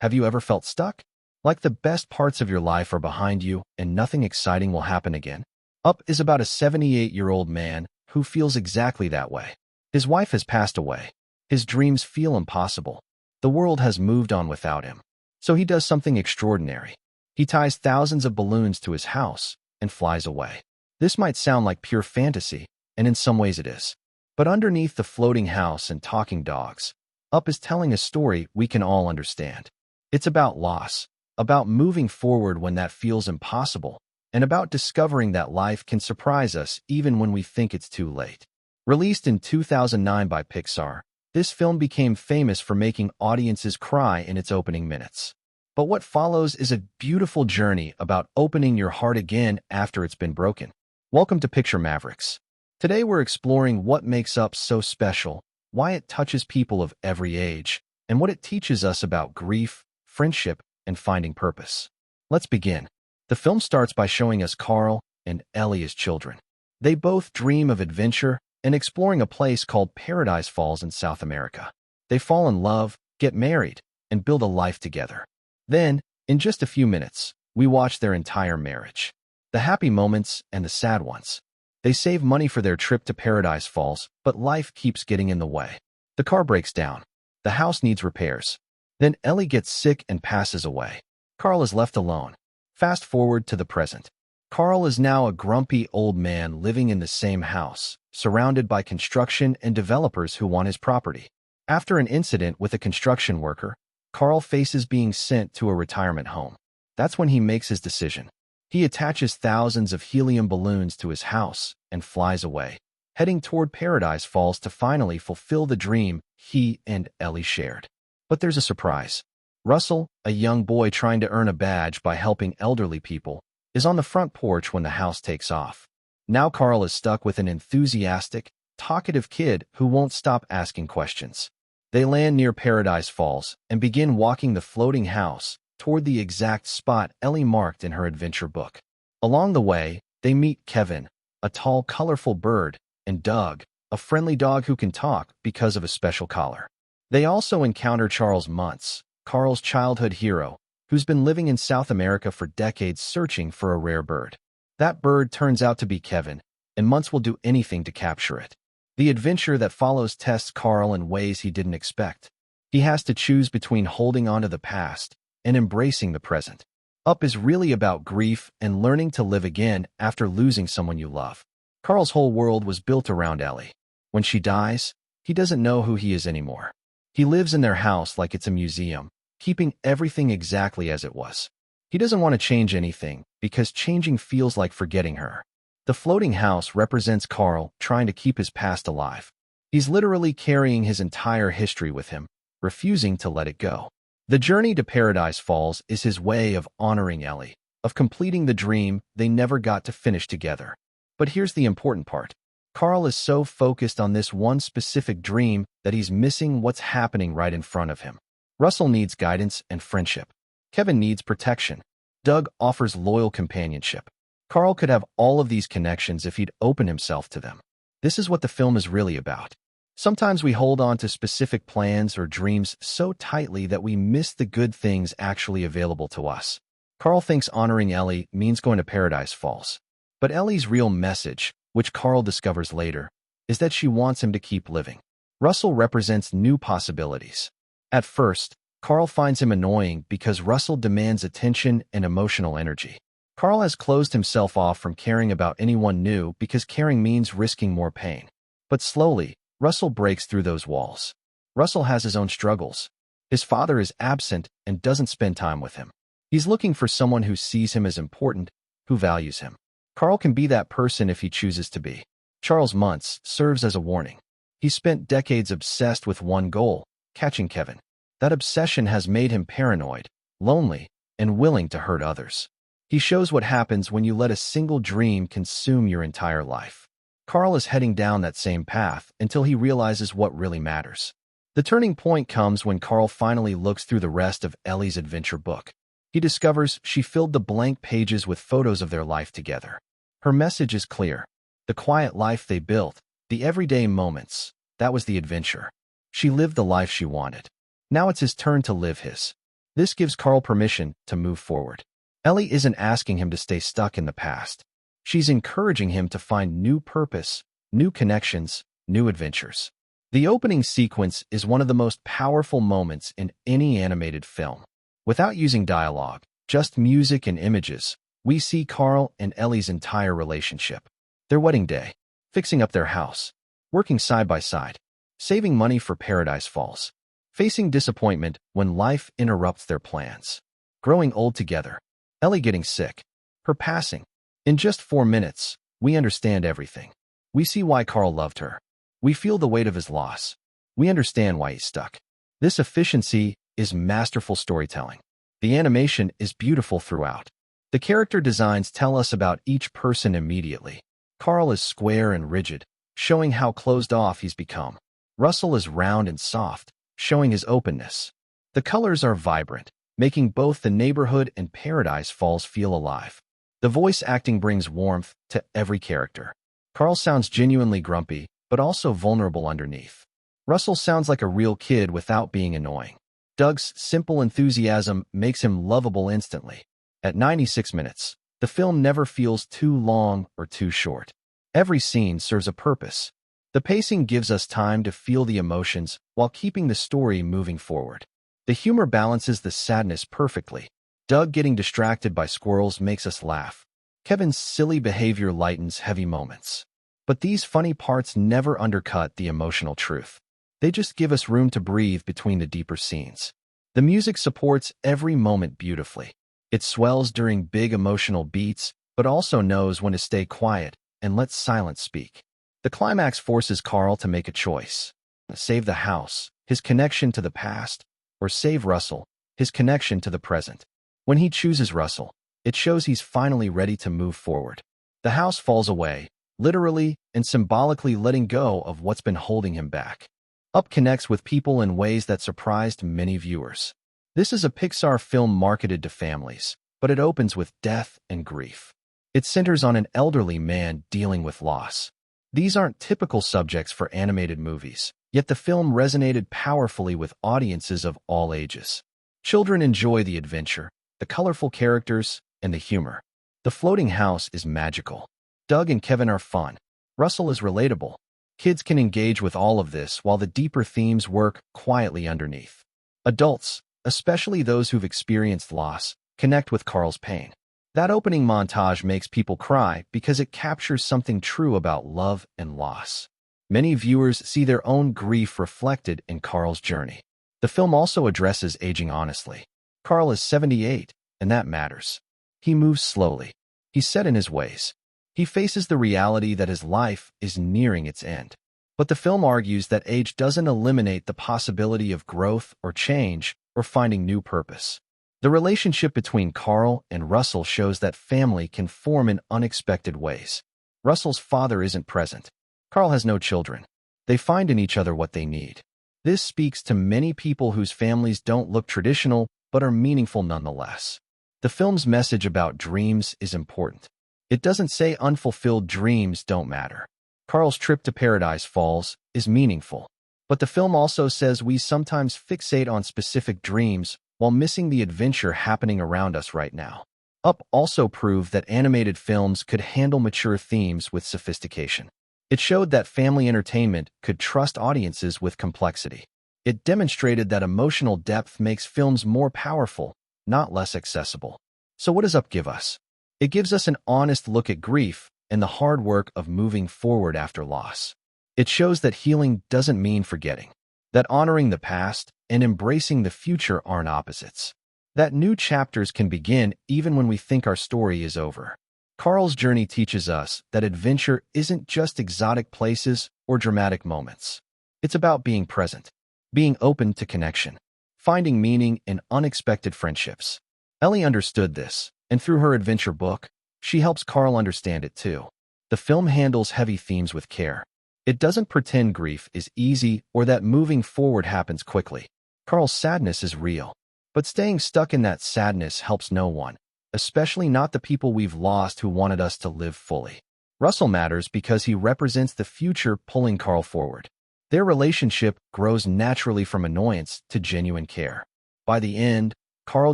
Have you ever felt stuck? Like the best parts of your life are behind you and nothing exciting will happen again? Up is about a 78-year-old man who feels exactly that way. His wife has passed away. His dreams feel impossible. The world has moved on without him. So he does something extraordinary. He ties thousands of balloons to his house and flies away. This might sound like pure fantasy, and in some ways it is. But underneath the floating house and talking dogs, Up is telling a story we can all understand. It's about loss, about moving forward when that feels impossible, and about discovering that life can surprise us even when we think it's too late. Released in 2009 by Pixar, this film became famous for making audiences cry in its opening minutes. But what follows is a beautiful journey about opening your heart again after it's been broken. Welcome to Picture Mavericks. Today we're exploring what makes Up so special, why it touches people of every age, and what it teaches us about grief, friendship, and finding purpose. Let's begin. The film starts by showing us Carl and Ellie as children. They both dream of adventure and exploring a place called Paradise Falls in South America. They fall in love, get married, and build a life together. Then, in just a few minutes, we watch their entire marriage. The happy moments and the sad ones. They save money for their trip to Paradise Falls, but life keeps getting in the way. The car breaks down. The house needs repairs. Then Ellie gets sick and passes away. Carl is left alone. Fast forward to the present. Carl is now a grumpy old man living in the same house, surrounded by construction and developers who want his property. After an incident with a construction worker, Carl faces being sent to a retirement home. That's when he makes his decision. He attaches thousands of helium balloons to his house and flies away, heading toward Paradise Falls to finally fulfill the dream he and Ellie shared. But there's a surprise. Russell, a young boy trying to earn a badge by helping elderly people, is on the front porch when the house takes off. Now Carl is stuck with an enthusiastic, talkative kid who won't stop asking questions. They land near Paradise Falls and begin walking the floating house toward the exact spot Ellie marked in her adventure book. Along the way, they meet Kevin, a tall, colorful bird, and Doug, a friendly dog who can talk because of a special collar. They also encounter Charles Muntz, Carl's childhood hero, who's been living in South America for decades searching for a rare bird. That bird turns out to be Kevin, and Muntz will do anything to capture it. The adventure that follows tests Carl in ways he didn't expect. He has to choose between holding on to the past and embracing the present. Up is really about grief and learning to live again after losing someone you love. Carl's whole world was built around Ellie. When she dies, he doesn't know who he is anymore. He lives in their house like it's a museum, keeping everything exactly as it was. He doesn't want to change anything because changing feels like forgetting her. The floating house represents Carl trying to keep his past alive. He's literally carrying his entire history with him, refusing to let it go. The journey to Paradise Falls is his way of honoring Ellie, of completing the dream they never got to finish together. But here's the important part. Carl is so focused on this one specific dream that he's missing what's happening right in front of him. Russell needs guidance and friendship. Kevin needs protection. Doug offers loyal companionship. Carl could have all of these connections if he'd open himself to them. This is what the film is really about. Sometimes we hold on to specific plans or dreams so tightly that we miss the good things actually available to us. Carl thinks honoring Ellie means going to Paradise Falls. But Ellie's real message, which Carl discovers later, is that she wants him to keep living. Russell represents new possibilities. At first, Carl finds him annoying because Russell demands attention and emotional energy. Carl has closed himself off from caring about anyone new because caring means risking more pain. But slowly, Russell breaks through those walls. Russell has his own struggles. His father is absent and doesn't spend time with him. He's looking for someone who sees him as important, who values him. Carl can be that person if he chooses to be. Charles Muntz serves as a warning. He spent decades obsessed with one goal, catching Kevin. That obsession has made him paranoid, lonely, and willing to hurt others. He shows what happens when you let a single dream consume your entire life. Carl is heading down that same path until he realizes what really matters. The turning point comes when Carl finally looks through the rest of Ellie's adventure book. He discovers she filled the blank pages with photos of their life together. Her message is clear. The quiet life they built, the everyday moments, that was the adventure. She lived the life she wanted. Now it's his turn to live his. This gives Carl permission to move forward. Ellie isn't asking him to stay stuck in the past. She's encouraging him to find new purpose, new connections, new adventures. The opening sequence is one of the most powerful moments in any animated film. Without using dialogue, just music and images, we see Carl and Ellie's entire relationship. Their wedding day, fixing up their house, working side by side, saving money for Paradise Falls, facing disappointment when life interrupts their plans, growing old together, Ellie getting sick, her passing. In just 4 minutes, we understand everything. We see why Carl loved her. We feel the weight of his loss. We understand why he's stuck. This efficiency is masterful storytelling. The animation is beautiful throughout. The character designs tell us about each person immediately. Carl is square and rigid, showing how closed off he's become. Russell is round and soft, showing his openness. The colors are vibrant, making both the neighborhood and Paradise Falls feel alive. The voice acting brings warmth to every character. Carl sounds genuinely grumpy, but also vulnerable underneath. Russell sounds like a real kid without being annoying. Doug's simple enthusiasm makes him lovable instantly. At 96 minutes, the film never feels too long or too short. Every scene serves a purpose. The pacing gives us time to feel the emotions while keeping the story moving forward. The humor balances the sadness perfectly. Doug getting distracted by squirrels makes us laugh. Kevin's silly behavior lightens heavy moments. But these funny parts never undercut the emotional truth. They just give us room to breathe between the deeper scenes. The music supports every moment beautifully. It swells during big emotional beats, but also knows when to stay quiet and let silence speak. The climax forces Carl to make a choice. Save the house, his connection to the past, or save Russell, his connection to the present. When he chooses Russell, it shows he's finally ready to move forward. The house falls away, literally and symbolically letting go of what's been holding him back. Up connects with people in ways that surprised many viewers. This is a Pixar film marketed to families, but it opens with death and grief. It centers on an elderly man dealing with loss. These aren't typical subjects for animated movies, yet the film resonated powerfully with audiences of all ages. Children enjoy the adventure, the colorful characters, and the humor. The floating house is magical. Doug and Kevin are fun. Russell is relatable. Kids can engage with all of this while the deeper themes work quietly underneath. Adults, especially those who've experienced loss, connect with Carl's pain. That opening montage makes people cry because it captures something true about love and loss. Many viewers see their own grief reflected in Carl's journey. The film also addresses aging honestly. Carl is 78, and that matters. He moves slowly. He's set in his ways. He faces the reality that his life is nearing its end. But the film argues that age doesn't eliminate the possibility of growth or change or finding new purpose. The relationship between Carl and Russell shows that family can form in unexpected ways. Russell's father isn't present. Carl has no children. They find in each other what they need. This speaks to many people whose families don't look traditional but are meaningful nonetheless. The film's message about dreams is important. It doesn't say unfulfilled dreams don't matter. Carl's trip to Paradise Falls is meaningful. But the film also says we sometimes fixate on specific dreams while missing the adventure happening around us right now. Up also proved that animated films could handle mature themes with sophistication. It showed that family entertainment could trust audiences with complexity. It demonstrated that emotional depth makes films more powerful, not less accessible. So what does Up give us? It gives us an honest look at grief and the hard work of moving forward after loss. It shows that healing doesn't mean forgetting, that honoring the past and embracing the future aren't opposites, that new chapters can begin even when we think our story is over. Carl's journey teaches us that adventure isn't just exotic places or dramatic moments. It's about being present, being open to connection, finding meaning in unexpected friendships. Ellie understood this, and through her adventure book, she helps Carl understand it too. The film handles heavy themes with care. It doesn't pretend grief is easy or that moving forward happens quickly. Carl's sadness is real, but staying stuck in that sadness helps no one, especially not the people we've lost who wanted us to live fully. Russell matters because he represents the future pulling Carl forward. Their relationship grows naturally from annoyance to genuine care. By the end, Carl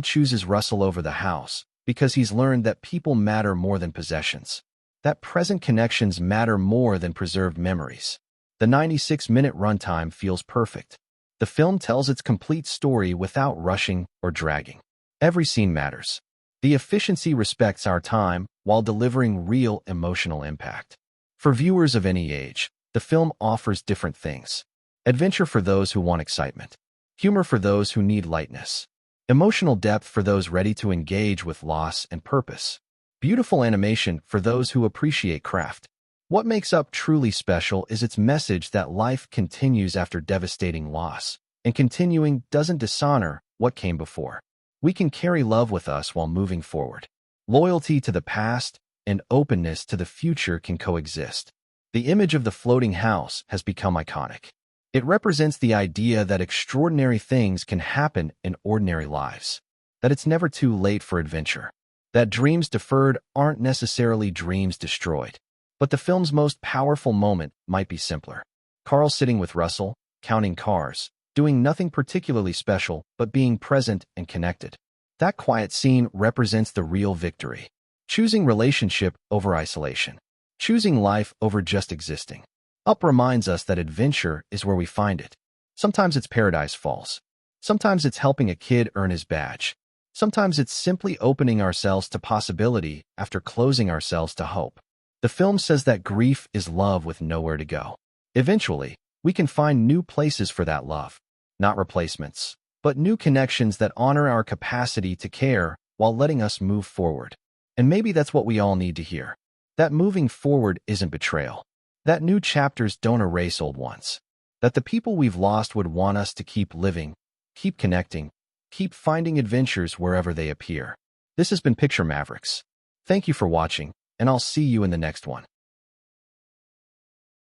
chooses Russell over the house because he's learned that people matter more than possessions, that present connections matter more than preserved memories. The 96-minute runtime feels perfect. The film tells its complete story without rushing or dragging. Every scene matters. The efficiency respects our time while delivering real emotional impact. For viewers of any age, the film offers different things. Adventure for those who want excitement. Humor for those who need lightness. Emotional depth for those ready to engage with loss and purpose. Beautiful animation for those who appreciate craft. What makes Up truly special is its message that life continues after devastating loss, and continuing doesn't dishonor what came before. We can carry love with us while moving forward. Loyalty to the past and openness to the future can coexist. The image of the floating house has become iconic. It represents the idea that extraordinary things can happen in ordinary lives, that it's never too late for adventure, that dreams deferred aren't necessarily dreams destroyed. But the film's most powerful moment might be simpler. Carl sitting with Russell, counting cars, doing nothing particularly special but being present and connected. That quiet scene represents the real victory. Choosing relationship over isolation. Choosing life over just existing. Up reminds us that adventure is where we find it. Sometimes it's Paradise Falls. Sometimes it's helping a kid earn his badge. Sometimes it's simply opening ourselves to possibility after closing ourselves to hope. The film says that grief is love with nowhere to go. Eventually, we can find new places for that love. Not replacements, but new connections that honor our capacity to care while letting us move forward. And maybe that's what we all need to hear. That moving forward isn't betrayal. That new chapters don't erase old ones. That the people we've lost would want us to keep living, keep connecting, keep finding adventures wherever they appear. This has been Picture Mavericks. Thank you for watching, and I'll see you in the next one.